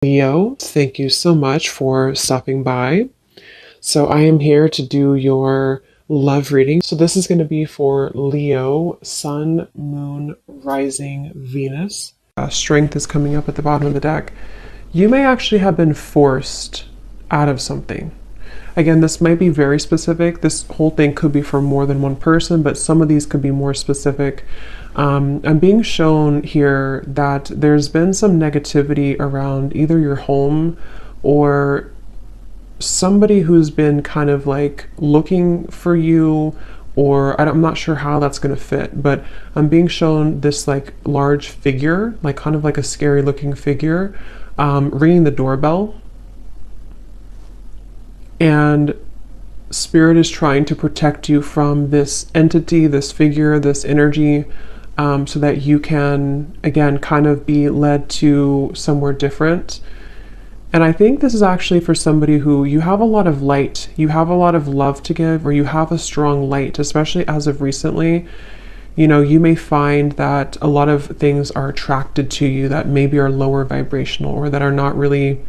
Leo, thank you so much for stopping by. So, I am here to do your love reading. So, this is going to be for Leo, Sun, Moon, Rising, Venus. Strength is coming up at the bottom of the deck. You may actually have been forced out of something. Again, this might be very specific. This whole thing could be for more than one person, but some of these could be more specific. I'm being shown here that there's been some negativity around either your home or somebody who's been kind of like looking for you, or I'm not sure how that's going to fit, but I'm being shown this like large figure, like kind of like a scary looking figure, ringing the doorbell. And Spirit is trying to protect you from this entity, this figure, this energy, so that you can, again, kind of be led to somewhere different. And I think this is actually for somebody who you have a lot of light, you have a lot of love to give, or you have a strong light, especially as of recently. You know, you may find that a lot of things are attracted to you that maybe are lower vibrational or that are not really,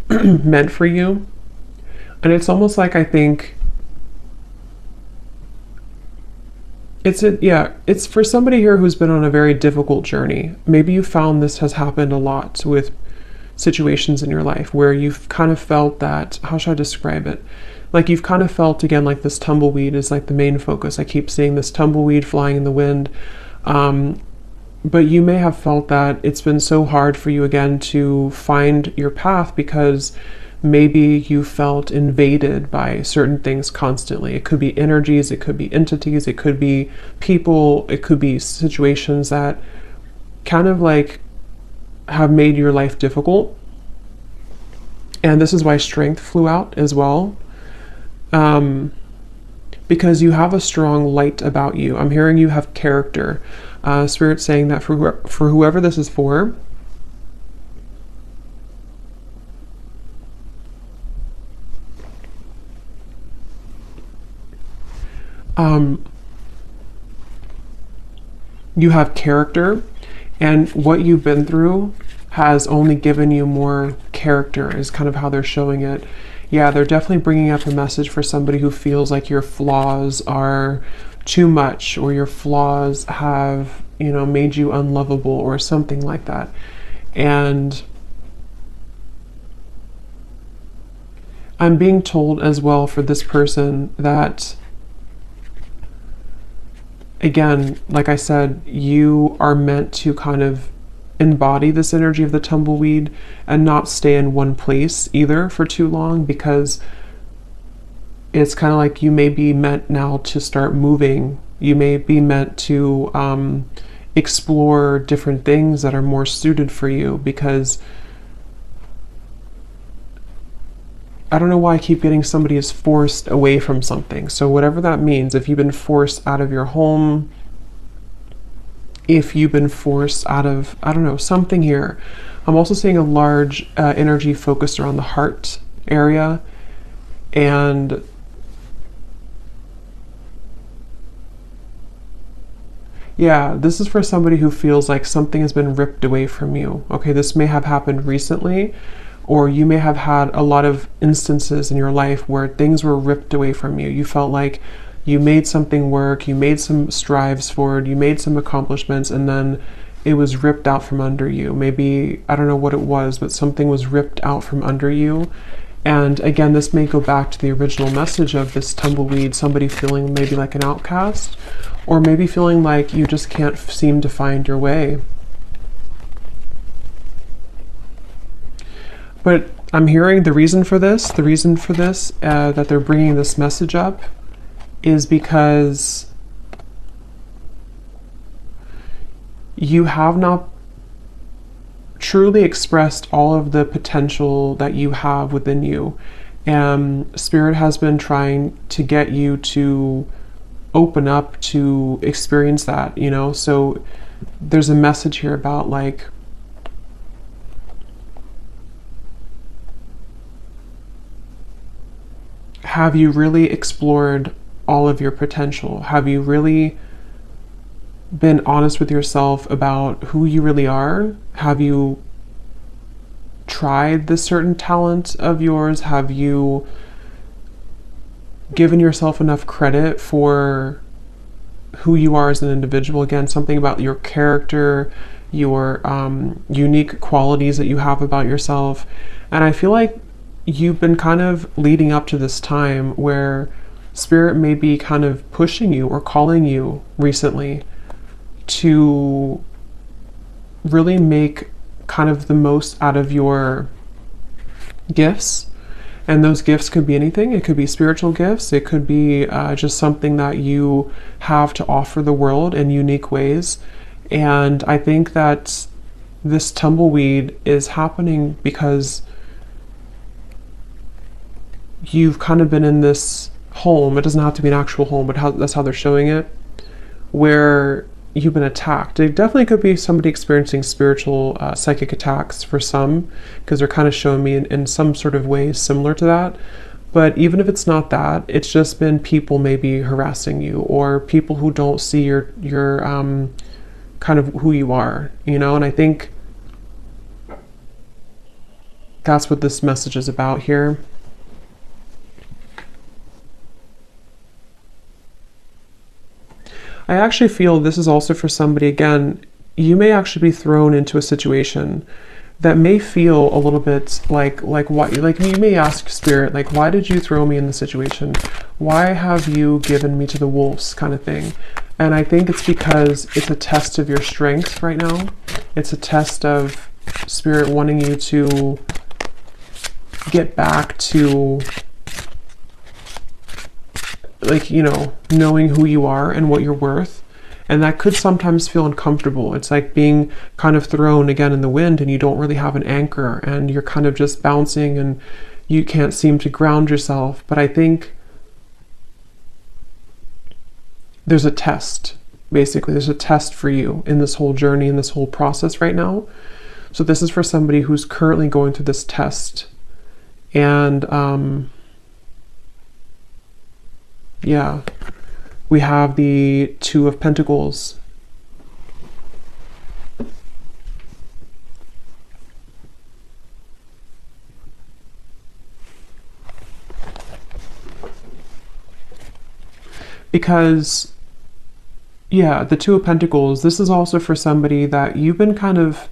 meant for you. And it's almost like, I think it's for somebody here who's been on a very difficult journey. Maybe you found this has happened a lot with situations in your life where you've kind of felt that, how should I describe it? Like you've kind of felt, again, like this tumbleweed is like the main focus. I keep seeing this tumbleweed flying in the wind. But you may have felt that it's been so hard for you again to find your path because maybe you felt invaded by certain things constantly. It could be energies, it could be entities, it could be people, it could be situations that kind of like have made your life difficult. And this is why strength flew out as well. Because you have a strong light about you. I'm hearing you have character. Spirit saying that for whoever this is for, you have character, and what you've been through has only given you more character, is kind of how they're showing it. Yeah, they're definitely bringing up a message for somebody who feels like your flaws are too much, or your flaws have, made you unlovable or something like that. And I'm being told as well for this person that, again, like I said, you are meant to kind of embody this energy of the tumbleweed and not stay in one place either for too long, because it's kind of like you may be meant now to start moving. You may be meant to explore different things that are more suited for you, because I don't know why I keep getting somebody is forced away from something. So whatever that means, if you've been forced out of your home, if you've been forced out of, I don't know, something here. I'm also seeing a large energy focused around the heart area. And yeah, this is for somebody who feels like something has been ripped away from you. Okay, this may have happened recently, or you may have had a lot of instances in your life where things were ripped away from you. You felt like you made something work, you made some strives forward, you made some accomplishments, and then it was ripped out from under you. Maybe, I don't know what it was, but something was ripped out from under you. And again, this may go back to the original message of this tumbleweed, somebody feeling maybe like an outcast, or maybe feeling like you just can't seem to find your way. But I'm hearing the reason for this, that they're bringing this message up, is because you have not truly expressed all of the potential that you have within you. And Spirit has been trying to get you to open up to experience that, So there's a message here about like, have you really explored all of your potential? Have you really been honest with yourself about who you really are? Have you tried this certain talent of yours? Have you given yourself enough credit for who you are as an individual? Again, something about your character, your unique qualities that you have about yourself. And I feel like you've been kind of leading up to this time where Spirit may be kind of pushing you or calling you recently to really make kind of the most out of your gifts. And those gifts could be anything. It could be spiritual gifts. It could be just something that you have to offer the world in unique ways. And I think that this tumbleweed is happening because you've kind of been in this home. It doesn't have to be an actual home, but that's how they're showing it, where you've been attacked. It definitely could be somebody experiencing spiritual psychic attacks for some, because they're kind of showing me in some sort of ways similar to that. But even if it's not that, it's just been people maybe harassing you, or people who don't see your kind of who you are, you know. And I think that's what this message is about here. I actually feel this is also for somebody, again, you may actually be thrown into a situation that may feel a little bit like what, like you may ask Spirit, like, why did you throw me in the situation? Why have you given me to the wolves, kind of thing? And I think it's because it's a test of your strength right now. It's a test of Spirit wanting you to get back to, like, you know, knowing who you are and what you're worth. And that could sometimes feel uncomfortable. It's like being kind of thrown again in the wind and you don't really have an anchor and you're kind of just bouncing and you can't seem to ground yourself. But I think there's a test, basically. There's a test for you in this whole journey, in this whole process right now. So this is for somebody who's currently going through this test. And yeah, we have the Two of Pentacles. Because, yeah, the Two of Pentacles, this is also for somebody that you've been kind of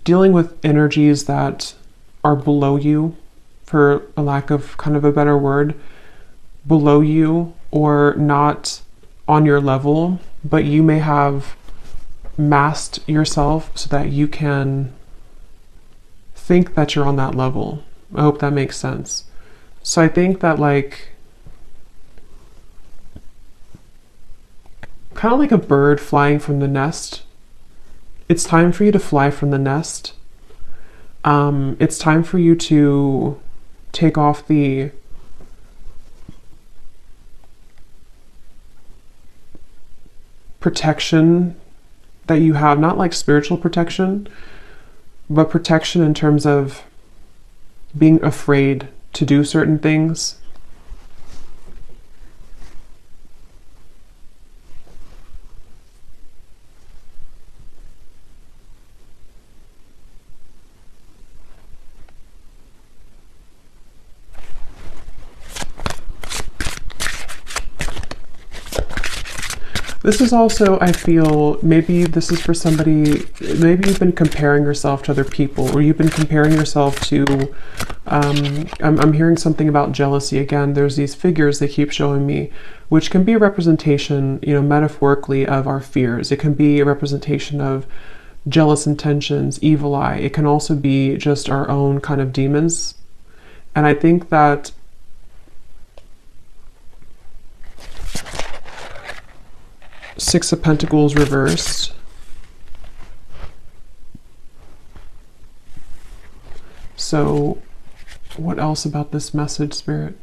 dealing with energies that are below you, for a lack of kind of a better word, below you or not on your level, but you may have masked yourself so that you can think that you're on that level. I hope that makes sense. So I think that, like, kind of like a bird flying from the nest, it's time for you to fly from the nest. It's time for you to take off the protection that you have, not like spiritual protection, but protection in terms of being afraid to do certain things. This is also, I feel, maybe this is for somebody, maybe you've been comparing yourself to other people, or you've been comparing yourself to, I'm hearing something about jealousy again. There's these figures they keep showing me, which can be a representation, you know, metaphorically of our fears. It can be a representation of jealous intentions, evil eye. It can also be just our own kind of demons. And I think that Six of Pentacles reversed. So what else about this message, Spirit?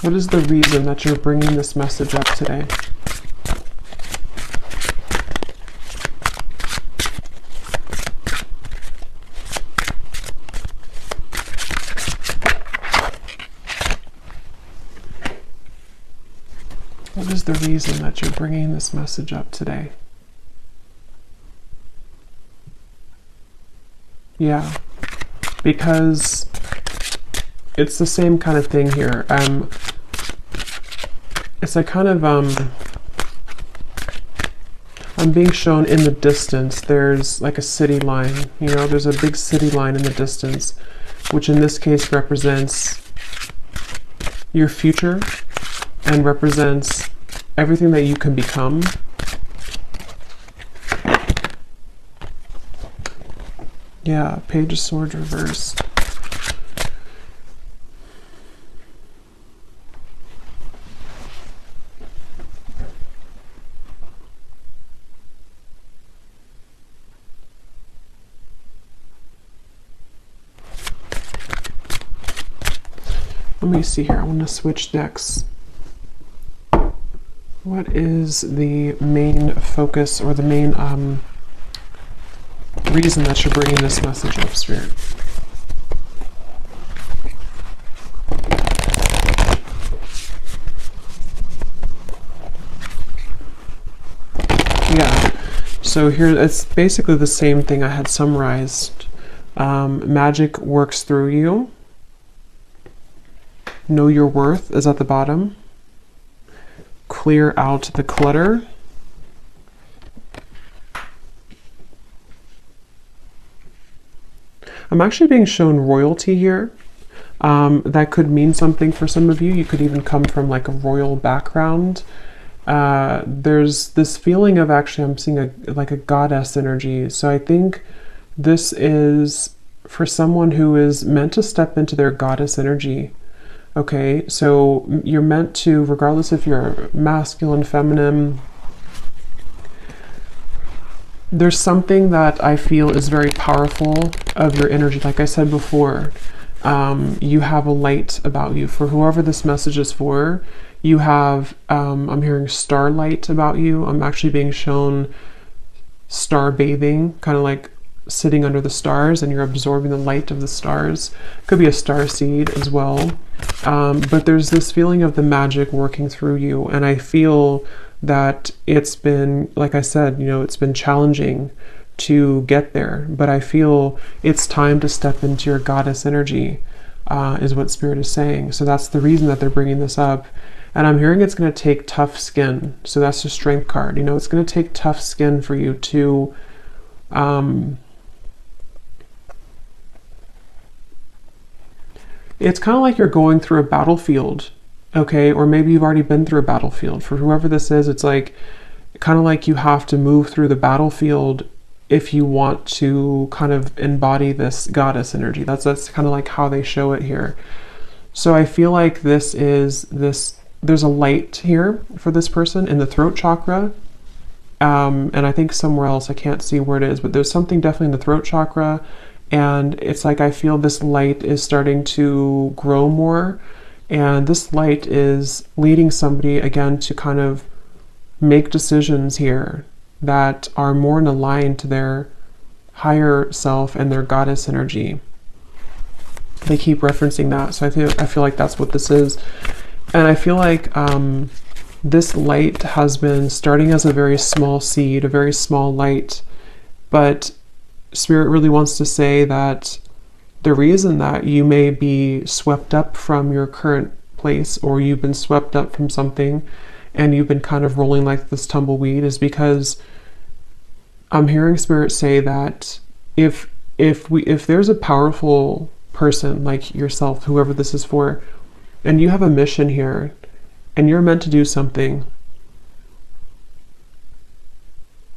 What is the reason that you're bringing this message up today? What is the reason that you're bringing this message up today? Yeah, because it's the same kind of thing here. It's a kind of, I'm being shown in the distance, there's like a city line, you know, there's a big city line in the distance, which in this case represents your future and represents everything that you can become. Yeah, Page of Swords reversed. Let me see here. I want to switch decks. What is the main focus or the main reason that you're bringing this message up, Spirit? Yeah. So here it's basically the same thing I had summarized. Magic works through you. Know your worth is at the bottom. Clear out the clutter. I'm actually being shown royalty here. That could mean something for some of you. You could even come from like a royal background. There's this feeling of actually I'm seeing like a goddess energy. So I think this is for someone who is meant to step into their goddess energy. Okay, so you're meant to, regardless if you're masculine, feminine, there's something that I feel is very powerful of your energy. Like I said before, you have a light about you. For whoever this message is for, you have, I'm hearing starlight about you. I'm actually being shown star bathing, kind of like sitting under the stars and you're absorbing the light of the stars. Could be a star seed as well. But there's this feeling of the magic working through you. And I feel that it's been, like I said, you know, it's been challenging to get there. But I feel it's time to step into your goddess energy, is what Spirit is saying. So that's the reason that they're bringing this up. And I'm hearing it's going to take tough skin. So that's the Strength card. You know, it's going to take tough skin for you to it's kind of like you're going through a battlefield, okay? Or maybe you've already been through a battlefield. For whoever this is, it's like kind of like you have to move through the battlefield if you want to kind of embody this goddess energy. That's kind of like how they show it here. So I feel like there's a light here for this person in the throat chakra. And I think somewhere else, I can't see where it is, but there's something definitely in the throat chakra. And it's like I feel this light is starting to grow more. And this light is leading somebody, again, to kind of make decisions here that are more in line to their higher self and their goddess energy. They keep referencing that. So I feel like that's what this is. And I feel like this light has been starting as a very small seed, a very small light, but Spirit really wants to say that the reason that you may be swept up from your current place, or you've been swept up from something and you've been kind of rolling like this tumbleweed, is because I'm hearing Spirit say that if there's a powerful person like yourself, whoever this is for, and you have a mission here and you're meant to do something,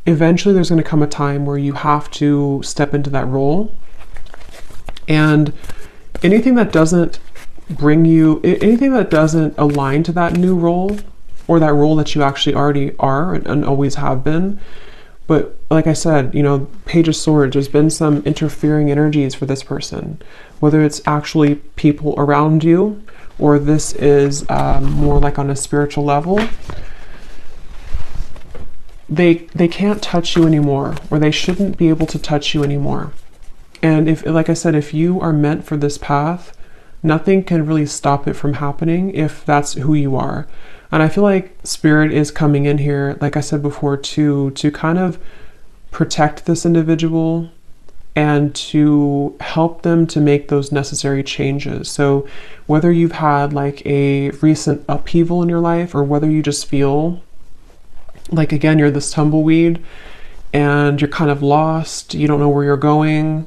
eventually there's going to come a time where you have to step into that role. And anything that doesn't bring you, anything that doesn't align to that new role, or that role that you actually already are and always have been. But like I said, you know, Page of Swords, there's been some interfering energies for this person, whether it's actually people around you, or this is more like on a spiritual level, they can't touch you anymore, or they shouldn't be able to touch you anymore. And if, like I said, if you are meant for this path, nothing can really stop it from happening if that's who you are. And I feel like Spirit is coming in here, like I said before, to kind of protect this individual and to help them to make those necessary changes. So whether you've had like a recent upheaval in your life, or whether you just feel like, again, you're this tumbleweed and you're kind of lost, you don't know where you're going,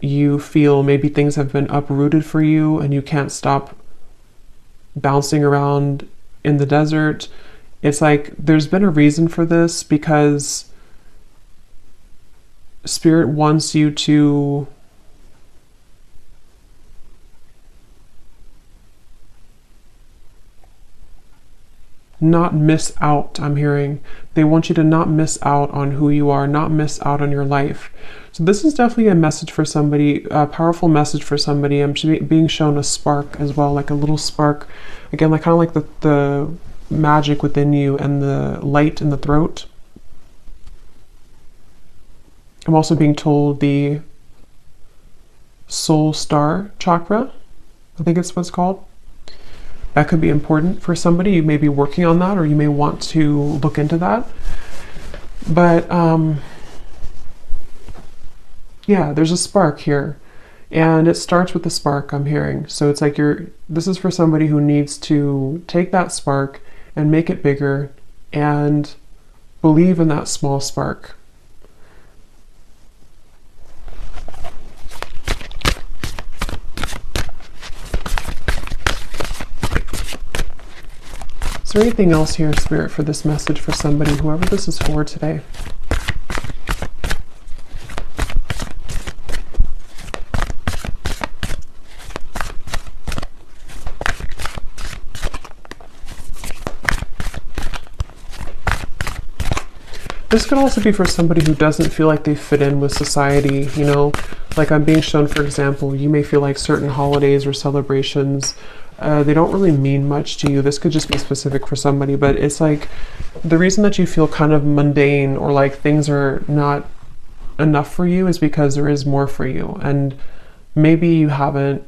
you feel maybe things have been uprooted for you and you can't stop bouncing around in the desert. It's like there's been a reason for this, because Spirit wants you to not miss out. I'm hearing they want you to not miss out on who you are, not miss out on your life. So this is definitely a message for somebody, a powerful message for somebody. I'm being shown a spark as well, like a little spark, again, like kind of like the magic within you and the light in the throat. I'm also being told the soul star chakra, I think it's what it's called. That could be important for somebody. You may be working on that, or you may want to look into that. But yeah, there's a spark here, and it starts with the spark, I'm hearing. So it's like this is for somebody who needs to take that spark and make it bigger and believe in that small spark. Is there anything else here, Spirit, for this message for somebody, whoever this is for today? This could also be for somebody who doesn't feel like they fit in with society, you know? Like I'm being shown, for example, you may feel like certain holidays or celebrations, they don't really mean much to you. This could just be specific for somebody, but it's like the reason that you feel kind of mundane, or like things are not enough for you, is because there is more for you. And maybe you haven't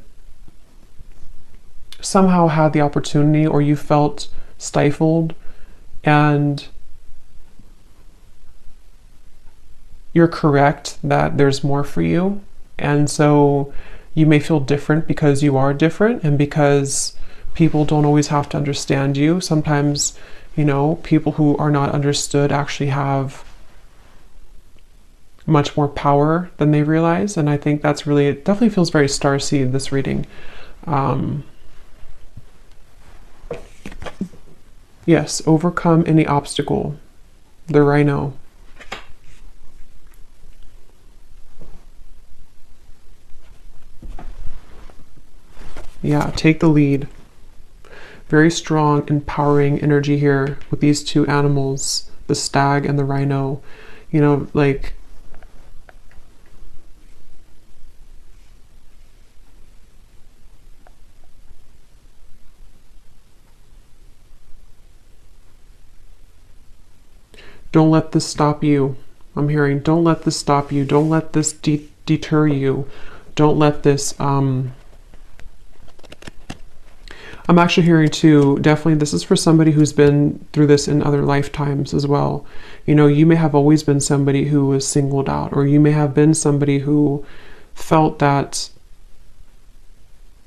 somehow had the opportunity, or you felt stifled, and you're correct that there's more for you. And so you may feel different because you are different, and because people don't always have to understand you. Sometimes, you know, people who are not understood actually have much more power than they realize. And I think that's really, it definitely feels very starseed, this reading. Yes, overcome any obstacle. The rhino. Yeah, take the lead. Very strong, empowering energy here with these two animals, the stag and the rhino. You know, like, don't let this stop you. I'm hearing, don't let this stop you. Don't let this deter you. Don't let this, I'm actually hearing too, definitely this is for somebody who's been through this in other lifetimes as well. You know, you may have always been somebody who was singled out, or you may have been somebody who felt that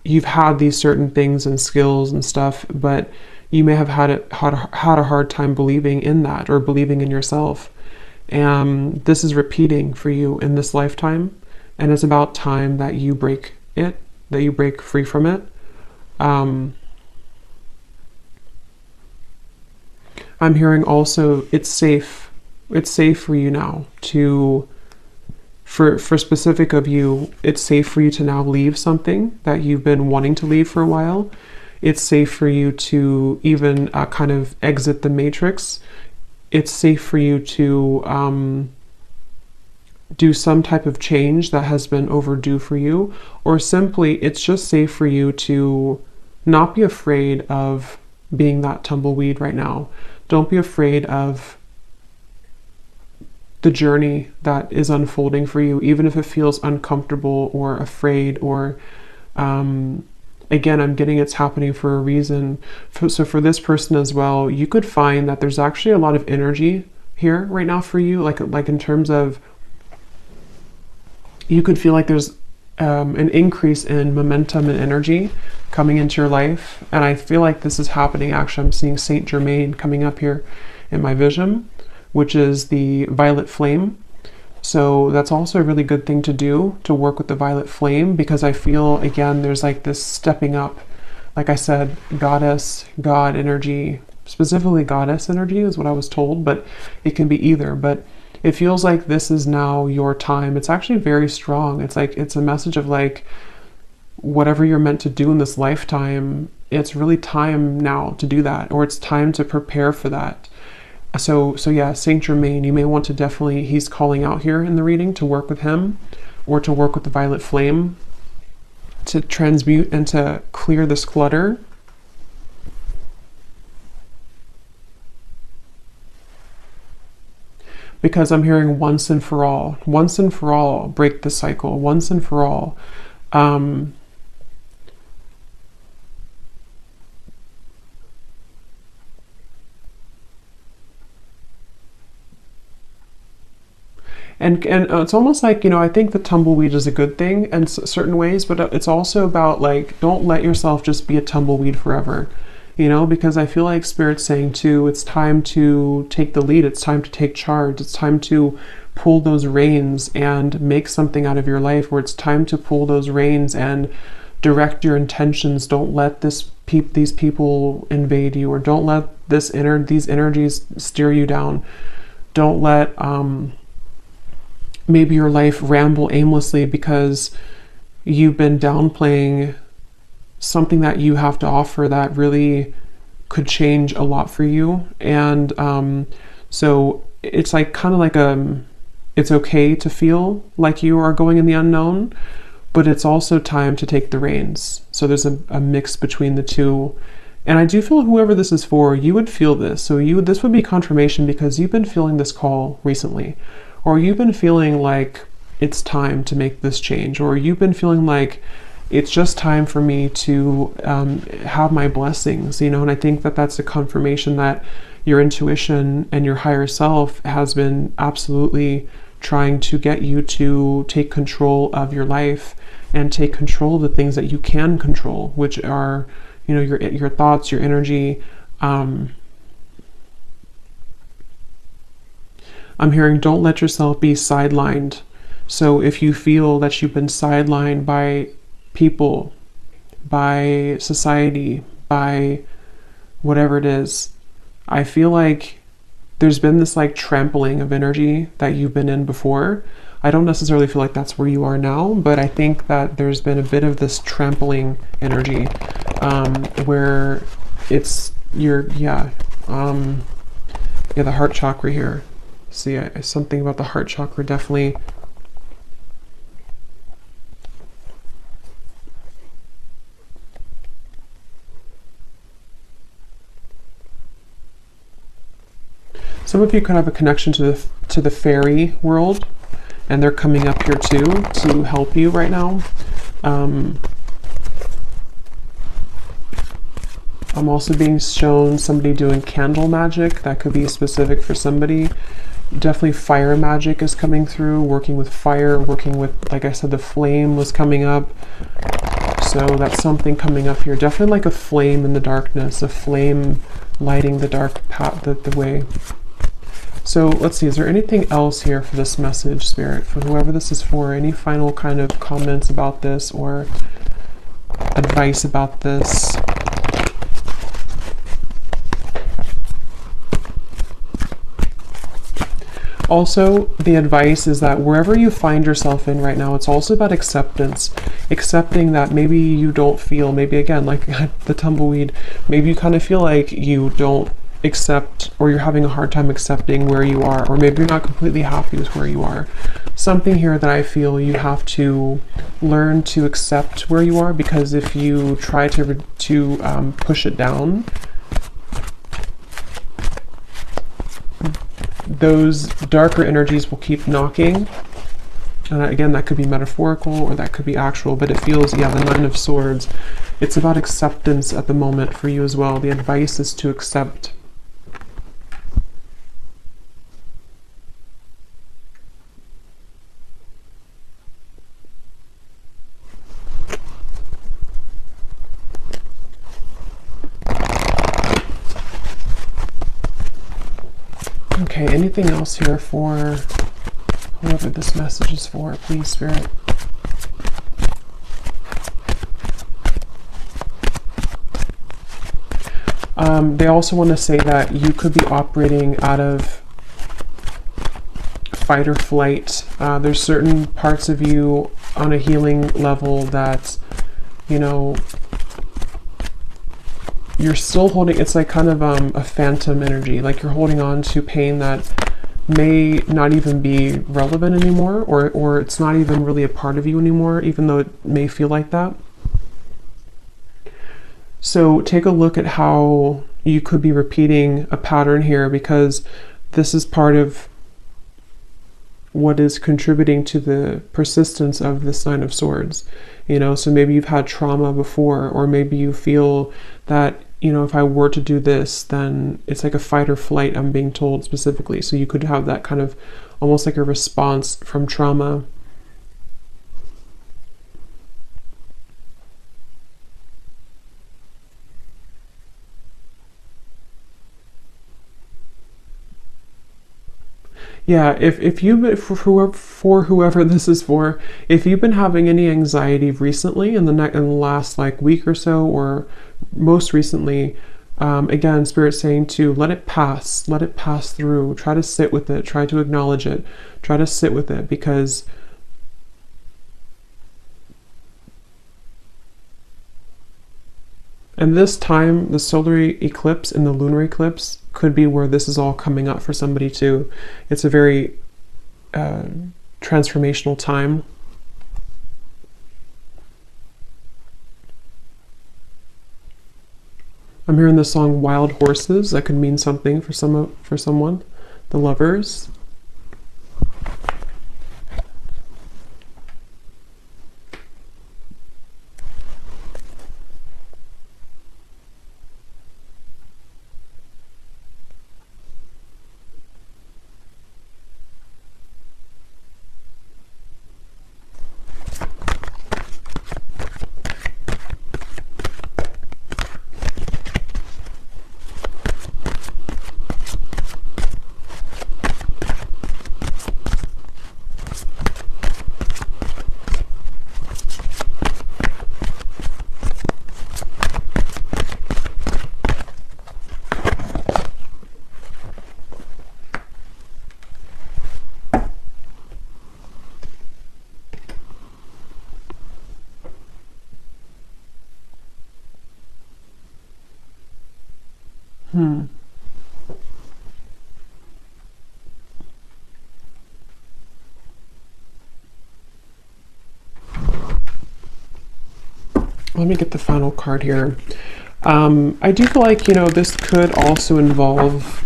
you've had these certain things and skills and stuff, but you may have had a hard time believing in that, or believing in yourself. And this is repeating for you in this lifetime, and it's about time that you break it, that you break free from it. I'm hearing also it's safe for you now to, for specific of you, it's safe for you to now leave something that you've been wanting to leave for a while. It's safe for you to even kind of exit the matrix. It's safe for you to do some type of change that has been overdue for you, or simply it's just safe for you to not be afraid of being that tumbleweed right now. Don't be afraid of the journey that is unfolding for you, even if it feels uncomfortable or afraid or again, I'm getting it's happening for a reason. So for this person as well, you could find that there's actually a lot of energy here right now for you, like in terms of, you could feel like there's an increase in momentum and energy coming into your life. And I feel like this is happening. Actually, I'm seeing Saint Germain coming up here in my vision, which is the violet flame. So that's also a really good thing to do, to work with the violet flame, because I feel, again, there's like this stepping up. Like I said, goddess, God energy, specifically goddess energy is what I was told, but it can be either. But it feels like this is now your time. It's actually very strong. It's like, it's a message of like, whatever you're meant to do in this lifetime, it's really time now to do that, or it's time to prepare for that. So yeah, Saint Germain, you may want to definitely, he's calling out here in the reading to work with him, or to work with the violet flame, to transmute and to clear this clutter. Because I'm hearing once and for all, break the cycle, once and for all. And it's almost like, I think the tumbleweed is a good thing in certain ways, but it's also about like, don't let yourself just be a tumbleweed forever, because I feel like Spirit's saying too, it's time to take the lead. It's time to take charge. It's time to pull those reins and make something out of your life, where it's time to pull those reins and direct your intentions. Don't let these people invade you, or don't let these energies steer you down. Don't let, maybe your life ramble aimlessly because you've been downplaying something that you have to offer that really could change a lot for you. And so it's like kind of like it's okay to feel like you are going in the unknown, but it's also time to take the reins. So there's a mix between the two. And I do feel whoever this is for, you would feel this. So this would be confirmation, because you've been feeling this call recently, or you've been feeling like it's time to make this change, or you've been feeling like it's just time for me to have my blessings, and I think that that's a confirmation that your intuition and your higher self has been absolutely trying to get you to take control of your life and take control of the things that you can control, which are, your thoughts, your energy. I'm hearing, don't let yourself be sidelined. So if you feel that you've been sidelined by people, by society, by whatever it is, I feel like there's been this like trampling of energy that you've been in before. I don't necessarily feel like that's where you are now, but I think that there's been a bit of this trampling energy, where it's the heart chakra here. See, something about the heart chakra definitely. Some of you could have a connection to the fairy world, and they're coming up here too to help you right now. I'm also being shown somebody doing candle magic. That could be specific for somebody. Definitely fire magic is coming through, working with fire, working with, like I said, the flame was coming up. So that's something coming up here. Definitely like a flame in the darkness, a flame lighting the dark path, the way. So let's see, is there anything else here for this message, Spirit, for whoever this is for? Any final kind of comments about this or advice about this? Also, the advice is that wherever you find yourself in right now, it's also about acceptance. Accepting that maybe you don't feel, maybe again, like the tumbleweed, maybe you kind of feel like you don't accept, or you're having a hard time accepting where you are, or maybe you're not completely happy with where you are. Something here that I feel you have to learn to accept where you are, because if you try to push it down, those darker energies will keep knocking. And again, that could be metaphorical or that could be actual, but it feels, yeah, the Nine of Swords. It's about acceptance at the moment for you as well. The advice is to accept. Okay, anything else here for whoever this message is for, please, Spirit? They also want to say that you could be operating out of fight or flight. There's certain parts of you on a healing level that, you know, you're still holding. It's like kind of a phantom energy, like you're holding on to pain that may not even be relevant anymore, or it's not even really a part of you anymore, even though it may feel like that. So take a look at how you could be repeating a pattern here, because this is part of what is contributing to the persistence of this Nine of Swords. You know, so maybe you've had trauma before, or maybe you feel that, you know, if I were to do this, then it's like a fight or flight, I'm being told specifically. So you could have that kind of almost like a response from trauma. Yeah, if you, for whoever this is for, if you've been having any anxiety recently in the last like week or so, or most recently, again, Spirit's saying to let it pass through. Try to sit with it. Try to acknowledge it. Try to sit with it, because and this time, the solar eclipse and the lunar eclipse could be where this is all coming up for somebody too. It's a very transformational time. I'm hearing the song "Wild Horses." That could mean something for someone. The Lovers. Let me get the final card here. I do feel like, you know, this could also involve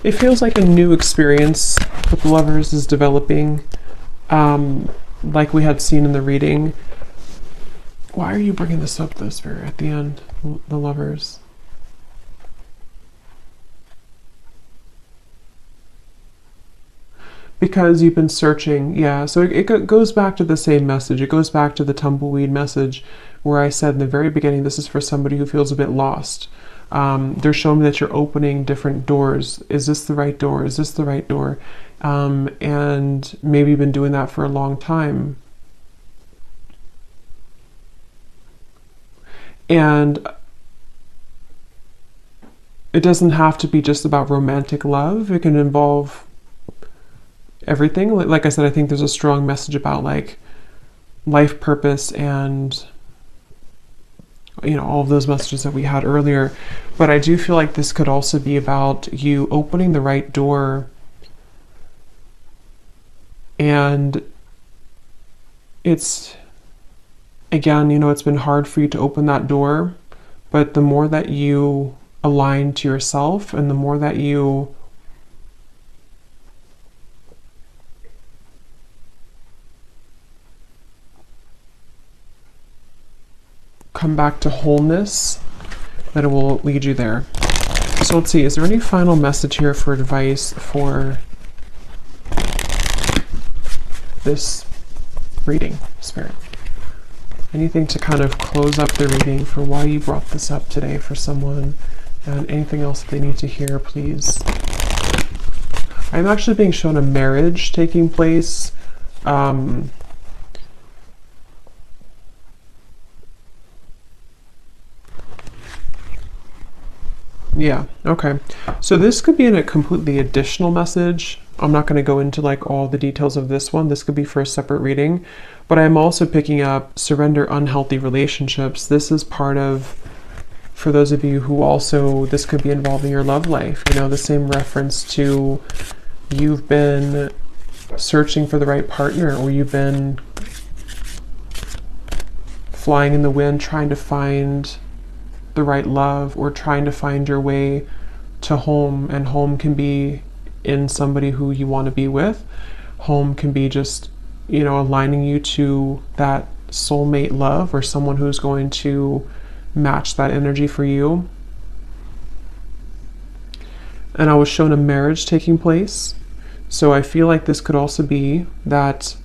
it feels like a new experience with the Lovers is developing, like we had seen in the reading. Why are you bringing this up, though, Spirit, at the end? The Lovers. Because you've been searching, yeah. So it goes back to the same message. It goes back to the tumbleweed message, where I said in the very beginning, this is for somebody who feels a bit lost. They're showing me that you're opening different doors. Is this the right door? Is this the right door? And maybe you've been doing that for a long time. And it doesn't have to be just about romantic love. It can involve everything. Like I said, I think there's a strong message about like life purpose and, all of those messages that we had earlier. But I do feel like this could also be about you opening the right door. And it's, again, it's been hard for you to open that door, but the more that you align to yourself and the more that you come back to wholeness, that it will lead you there. So let's see, is there any final message here for advice for this reading, Spirit? Anything to kind of close up the reading for why you brought this up today for someone, and anything else that they need to hear, please? I'm actually being shown a marriage taking place. Yeah, okay. So this could be in a completely additional message. I'm not going to go into like all the details of this one. This could be for a separate reading. But I'm also picking up surrender unhealthy relationships. This is part of, for those of you who also, this could be involving your love life. The same reference to you've been searching for the right partner, or you've been flying in the wind trying to find the right love, or trying to find your way to home. And home can be in somebody who you want to be with. Home can be just, aligning you to that soulmate love, or someone who's going to match that energy for you. And I was shown a marriage taking place. So I feel like this could also be that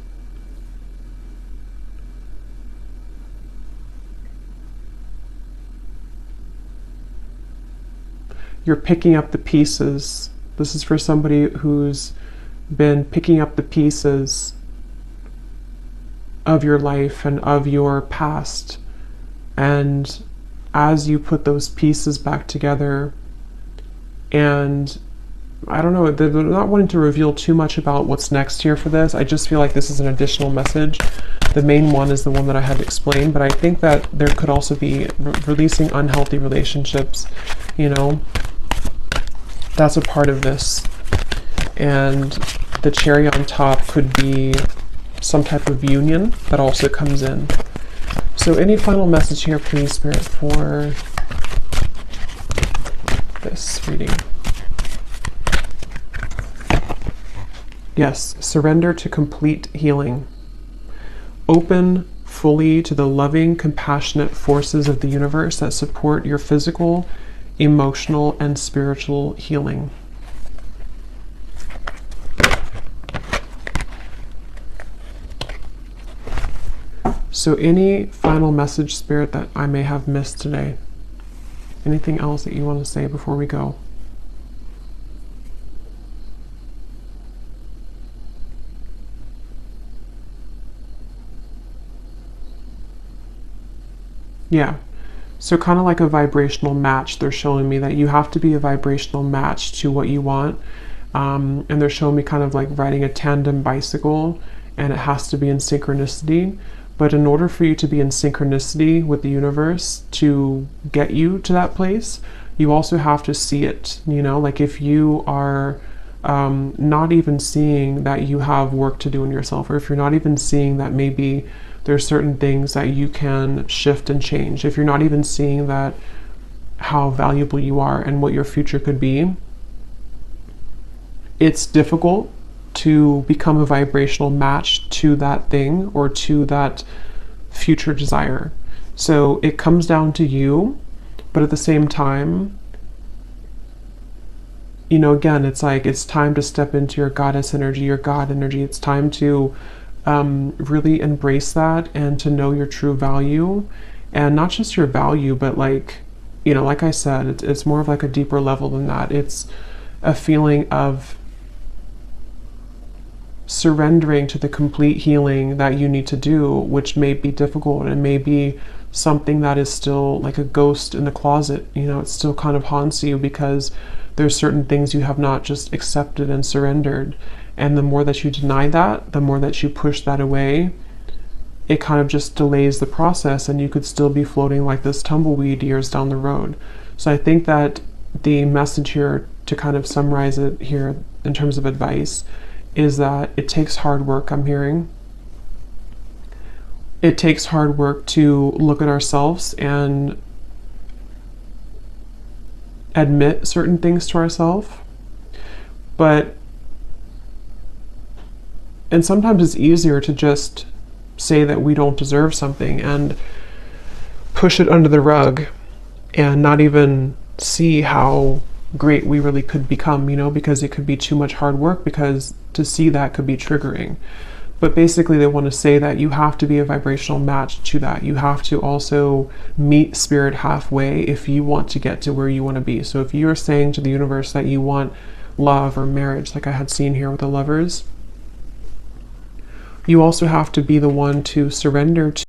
you're picking up the pieces. This is for somebody who's been picking up the pieces of your life and of your past. And as you put those pieces back together, and I don't know, they're not wanting to reveal too much about what's next here for this. I just feel like this is an additional message. The main one is the one that I had explained, but I think that there could also be releasing unhealthy relationships, that's a part of this. And the cherry on top could be some type of union that also comes in. So any final message here, please, Spirit, for this reading? Yes, surrender to complete healing. Open fully to the loving, compassionate forces of the universe that support your physical, emotional, and spiritual healing. So any final message, Spirit, that I may have missed today? Anything else that you want to say before we go? Yeah. So kind of like a vibrational match. They're showing me that you have to be a vibrational match to what you want. And they're showing me kind of like riding a tandem bicycle, and it has to be in synchronicity. But in order for you to be in synchronicity with the universe to get you to that place, you also have to see it. Like if you are not even seeing that you have work to do in yourself, or if you're not even seeing that maybe there's certain things that you can shift and change, if you're not even seeing that how valuable you are and what your future could be, it's difficult to become a vibrational match to that thing or to that future desire. So it comes down to you, but at the same time, again, it's like it's time to step into your goddess energy, your God energy. It's time to really embrace that and to know your true value, and not just your value, but like I said, it's more of like a deeper level than that. It's a feeling of surrendering to the complete healing that you need to do, which may be difficult and may be something that is still like a ghost in the closet. It still kind of haunts you because there's certain things you have not just accepted and surrendered. And the more that you deny that, the more that you push that away, it kind of just delays the process, and you could still be floating like this tumbleweed years down the road. So I think that the message here, to kind of summarize it here in terms of advice, is that it takes hard work. I'm hearing it takes hard work to look at ourselves and admit certain things to ourselves, and sometimes it's easier to just say that we don't deserve something and push it under the rug and not even see how great we really could become, because it could be too much hard work, because to see that could be triggering. But basically they want to say that you have to be a vibrational match to that. You have to also meet spirit halfway if you want to get to where you want to be. So if you're saying to the universe that you want love or marriage, like I had seen here with the Lovers, you also have to be the one to surrender to